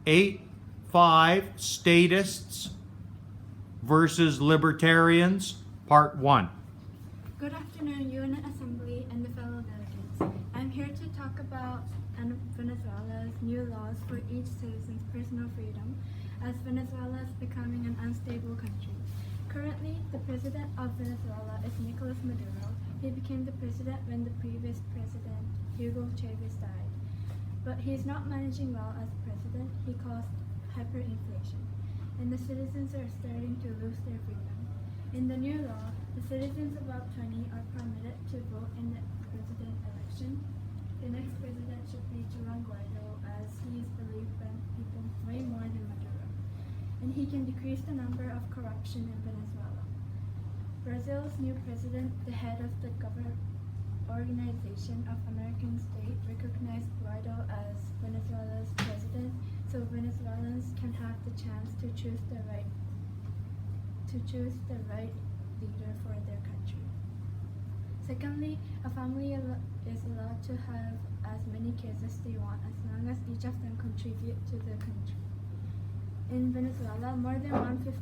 8-5 Statists versus Libertarians, Part 1. Good afternoon, Unit Assembly and the fellow delegates. I'm here to talk about Venezuela's new laws for each citizen's personal freedom, as Venezuela is becoming an unstable country. Currently, the president of Venezuela is Nicolas Maduro. He became the president when the previous president, Hugo Chavez, died. But he's not managing well as president. He caused hyperinflation, and the citizens are starting to lose their freedom. In the new law, the citizens above 20 are permitted to vote in the president election. The next president should be Juan Guaido, as he is believed by people way more than Maduro, and he can decrease the number of corruption in Venezuela. Brazil's new president, the head of the Organization of American States, recognized Guaido as Venezuela's president, so Venezuelans can have the chance to choose the right leader for their country. Secondly, a family is allowed to have as many kids as they want, as long as each of them contribute to the country. In Venezuela, more than 150,000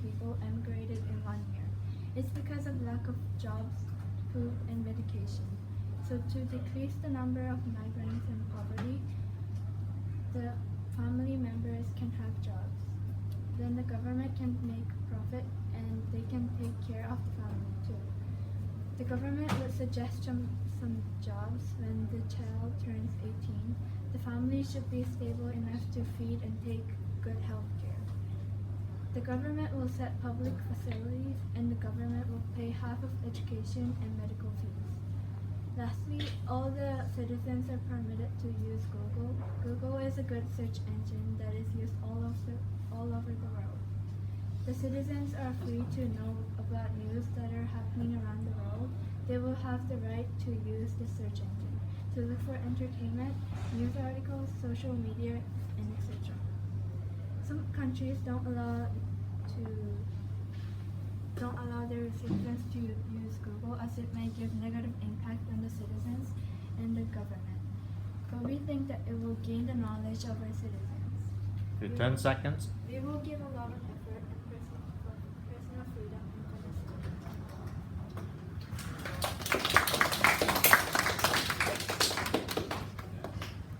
people emigrated in 1 year. It's because of lack of jobs, food, and medication. So to decrease the number of migrants and poverty, the family members can have jobs. Then the government can make profit and they can take care of the family too. The government would suggest some jobs when the child turns 18. The family should be stable enough to feed and take good health care. The government will set public facilities and the government will pay half of education and medical fees. Lastly, all the citizens are permitted to use Google. Google is a good search engine that is used all over the world. The citizens are free to know about news that are happening around the world. They will have the right to use the search engine to look for entertainment, news articles, social media, and etc. Some countries don't allow their citizens to use Google, as it may give negative impact on the citizens and the government. But we think that it will gain the knowledge of our citizens. Okay, 10 seconds. We will give a lot of effort and personal freedom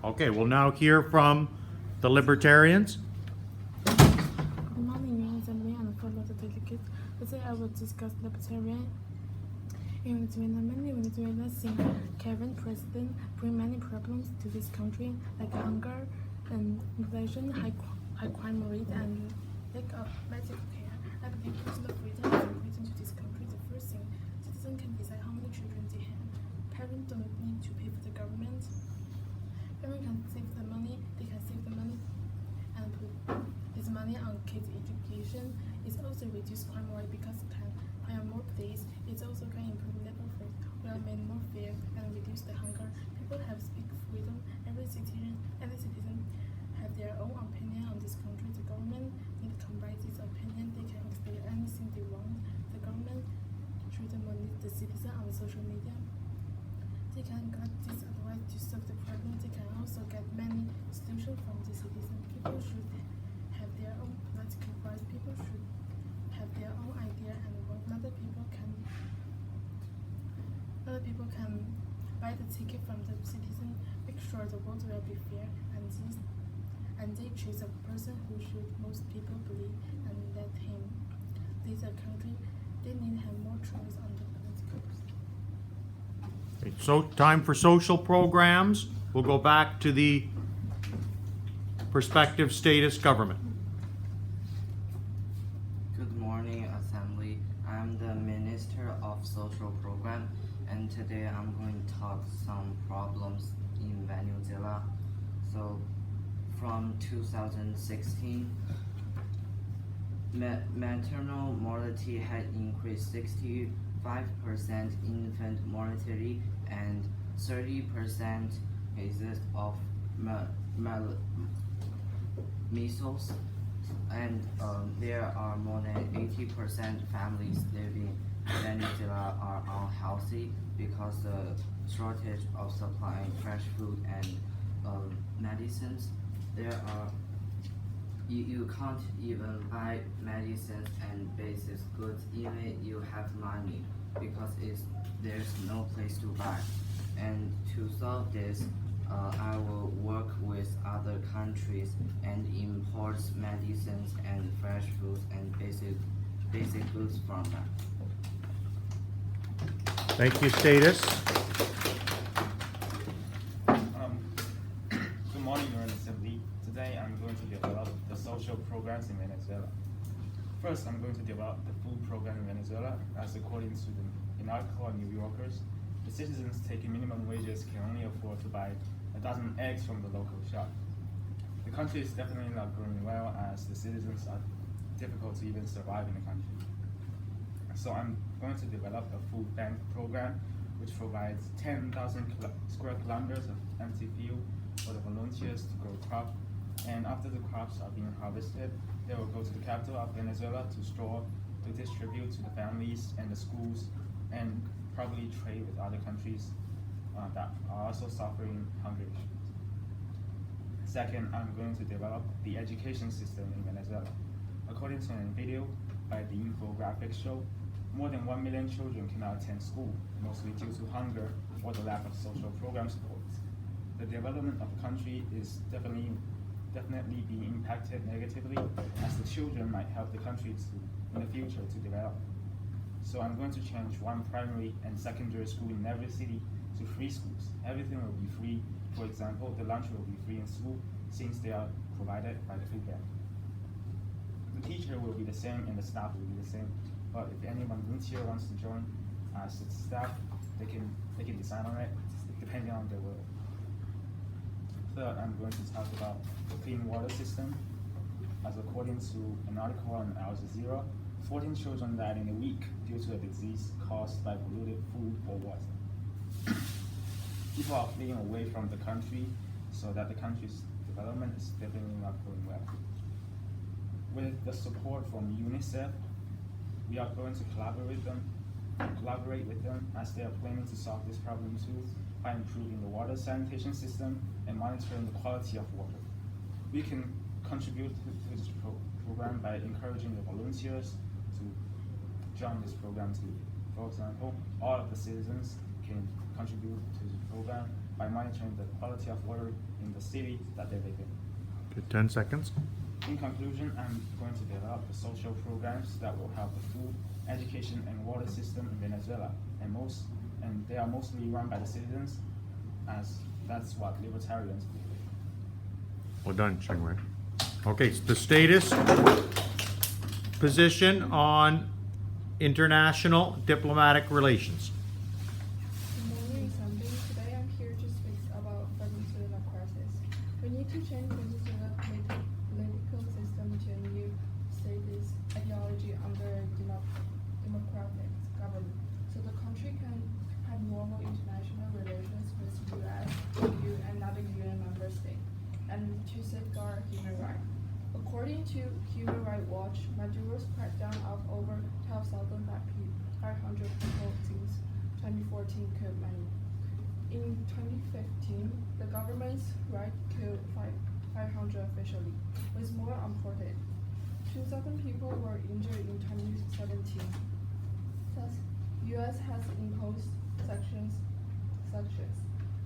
and Okay, we'll now hear from the Libertarians. Good morning, Union Assembly and fellow delegates. Today I will discuss Libertarian. In Venezuela, many Venezuelans think current president bring many problems to this country, like hunger and inflation, high crime rate, and lack of medical care. I believe personal freedom is important to this country. The first thing, citizens can decide how many children they have. Parents don't need to pay for the government. Parents can save the money. They can save the money and put this money on kids' education. It also reduce crime rate because it can hire more police. It also can improve labor force, will make more fair and reduce the hunger. People have speak freedom. Every citizen have their own opinion on this country. The government need to combine this opinion. They can explain anything they want. The government shouldn't manipulate the citizen on social media. They can get this advice to solve the problem. They can also get many solutions from the citizen. People should have their own political rights. People should have their own idea and work. Other people can buy the ticket from the citizen. Make sure the vote will be fair, and they choose a person who should most people believe and let him lead the country. They need to have more choice on the politicals. Okay, so time for social programs. We'll go back to the prospective statist government. Good morning, Assembly. I'm the Minister of Social Program, and today I'm going to talk some problems in Venezuela. So, from 2016, maternal mortality had increased 65% infant mortality and 30% cases of measles, and there are more than 80% families living in Venezuela are unhealthy because the shortage of supplying fresh food and medicines. there are you can't even buy medicines and basic goods even you have money because there's no place to buy. And to solve this, I will work with other countries and import medicines and fresh foods and basic goods from them. Thank you, Statists. Good morning, Your Assembly. Today I'm going to develop the social programs in Venezuela. First, I'm going to develop the food program in Venezuela, as according to an article on New Yorkers, the citizens taking minimum wages can only afford to buy a dozen eggs from the local shop. The country is definitely not growing well, as the citizens are difficult to even survive in the country. So I'm going to develop a food bank program which provides 10,000 square kilometers of empty field for the volunteers to grow crop. And after the crops are being harvested, they will go to the capital of Venezuela to store, to distribute to the families and the schools, and probably trade with other countries that are also suffering hunger issues. Second, I'm going to develop the education system in Venezuela. According to a video by the infographics show, more than 1 million children cannot attend school, mostly due to hunger or the lack of social program support. The development of the country is definitely being impacted negatively, as the children might help the country in the future to develop. So I'm going to change one primary and secondary school in every city to free schools. Everything will be free. For example, the lunch will be free in school since they are provided by the food bank. The teacher will be the same and the staff will be the same. But if anyone volunteer wants to join as staff, they can decide on it depending on their will. Third, I'm going to talk about the clean water system. As according to an article on Al Jazeera, 14 children died in a week due to a disease caused by polluted food or water. People are fleeing away from the country, so that the country's development is definitely not going well. With the support from UNICEF, we are going to collaborate with them as they are planning to solve this problem too by improving the water sanitation system and monitoring the quality of water. We can contribute to this program by encouraging the volunteers to join this program too. For example, all of the citizens can contribute to the program by monitoring the quality of water in the city that they live in. Good, 10 seconds. In conclusion, I'm going to develop the social programs that will help the food, education, and water system in Venezuela, and they are mostly run by the citizens, as that's what libertarians believe. Well done, Cheng-Wei. Okay, the status position on international diplomatic relations. Good morning, Assembly. Today I'm here to speak about Venezuela crisis. We need to change Venezuela political system to a new statist ideology under a democratic government, so the country can have normal international relations with U.S., EU, and other UN member states, and to safeguard human rights. According to Human Rights Watch, Maduro's crackdown of over 12,500 people since 2014 killed many. In 2015, the government's right killed 500 officially, with more unreported. 2,000 people were injured in 2017. Thus, U.S. has imposed sanctions.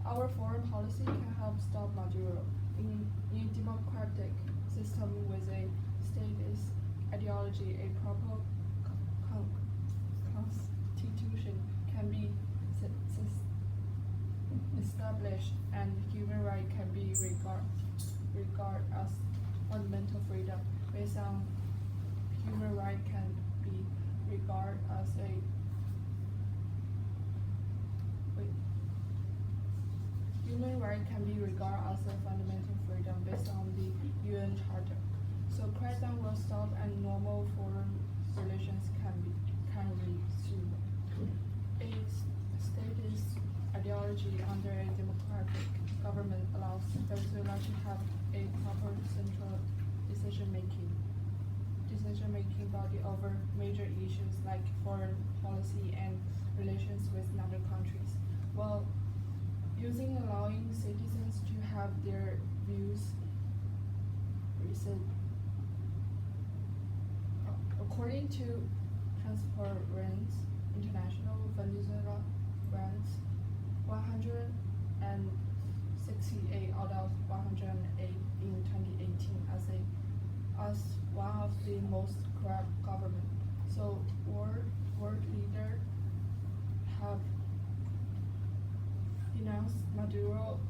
Our foreign policy can help stop Maduro. In a democratic system with a statist ideology, a proper constitution can be established, and human rights can be regarded as fundamental freedom. Based on human rights can be regarded as human rights can be regarded as a fundamental freedom based on the UN Charter. So crackdown will stop and normal foreign relations can resume. A statist ideology under a democratic government allows Venezuela to have a proper central decision-making body over major issues like foreign policy and relations with other countries, while allowing citizens to have their views according to Transparency International, Venezuela grants 168 out of 108 in 2018 as one of the most corrupt government. So world leaders have denounced Maduro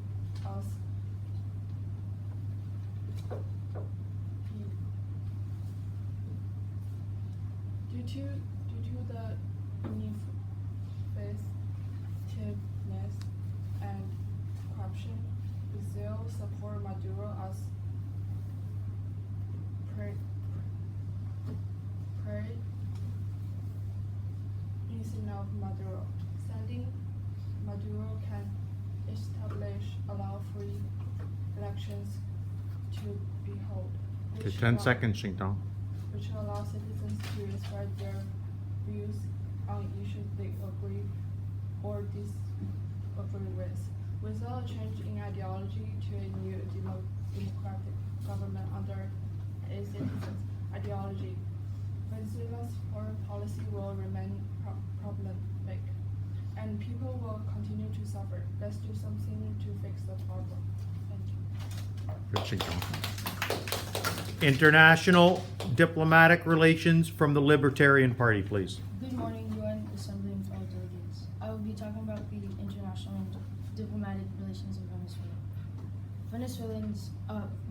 as due to the ineffectiveness and corruption. Brazil support Maduro as president of Maduro. Standing Maduro can allow free elections to be held. Okay, 10 seconds, Xingtong. Which allows citizens to express their views on issues they agree or disagree with, without a change in ideology to a new democratic government under a citizen's ideology. Venezuela's foreign policy will remain problematic, and people will continue to suffer. Let's do something to fix the problem. Thank you. Good, Xingtong. International diplomatic relations from the Libertarian Party, please. Good morning, UN Assembly and fellow delegates. I will be talking about the international and diplomatic relations of Venezuela.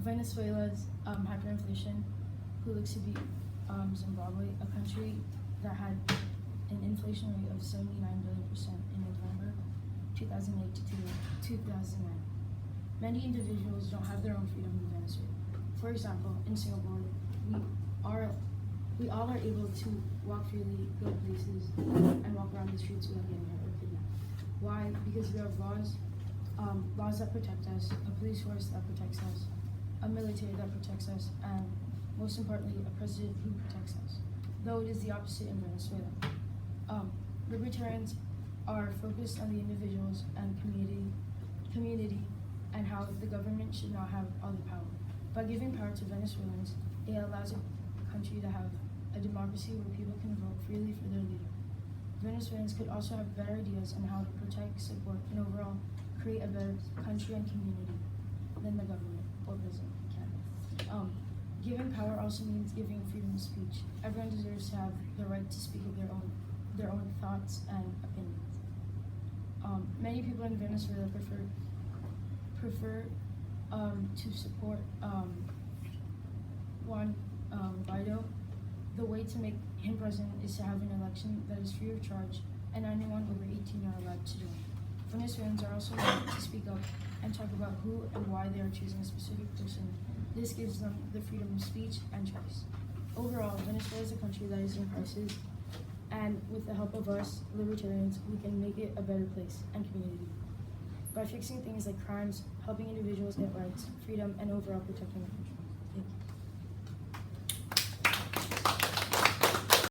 Venezuela's hyperinflation, who looks to be Zimbabwe, a country that had an inflation rate of 79 billion% in November 2008 to 2009. Many individuals don't have their own freedom in Venezuela. For example, in Singapore, we all are able to walk freely, go places, and walk around the streets without getting hurt or kidnapped. Why? Because we have laws that protect us, a police force that protects us, a military that protects us, and most importantly, a president who protects us. Though it is the opposite in Venezuela. Libertarians are focused on the individuals and community and how the government should not have all the power. By giving power to Venezuelans, it allows a country to have a democracy where people can vote freely for their leader. Venezuelans could also have better ideas on how to protect, support, and overall create a better country and community than the government or president can. Giving power also means giving freedom of speech. Everyone deserves to have the right to speak of their own thoughts and opinions. Many people in Venezuela prefer to support Juan Guaido. The way to make him president is to have an election that is free of charge and anyone over 18 are allowed to join. Venezuelans are also allowed to speak up and talk about who and why they are choosing a specific person. This gives them the freedom of speech and choice. Overall, Venezuela is a country that is in crisis, and with the help of us, libertarians, we can make it a better place and community. By fixing things like crimes, helping individuals get rights, freedom, and overall protecting the country.